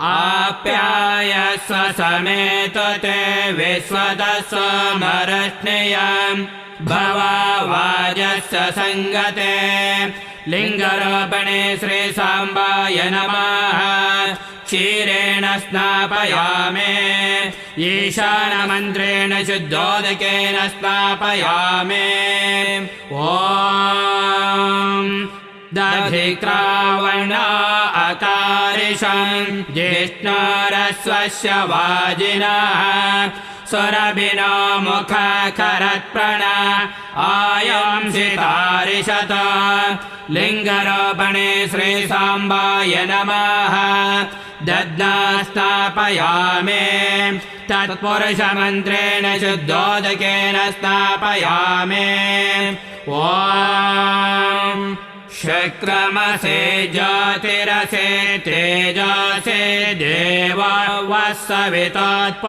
आप्यायस्व समेत ते विश्वतस्वमरश्नियम् भवावाजस्य सङ्गते लिङ्गरोपणे श्रीसाम्बाय नमः क्षीरेण स्नापयामे ईशानमन्त्रेण शुद्धोदकेन स्नापयामे ॐ दधिक्रावणा अकारिषम् जिष्णुरस्वस्य वाजिनः सुरभिनो मुखकरत्प्रण आयंसितारिषत लिङ्गरोपणे श्रीसाम्बाय नमः दध्ना स्थापयामे तत्पुरुषमन्त्रेण शुद्धोदकेन स्थापयामे ॐ शुक्रमसे ज्योतिरसे तेजसे देवः सविता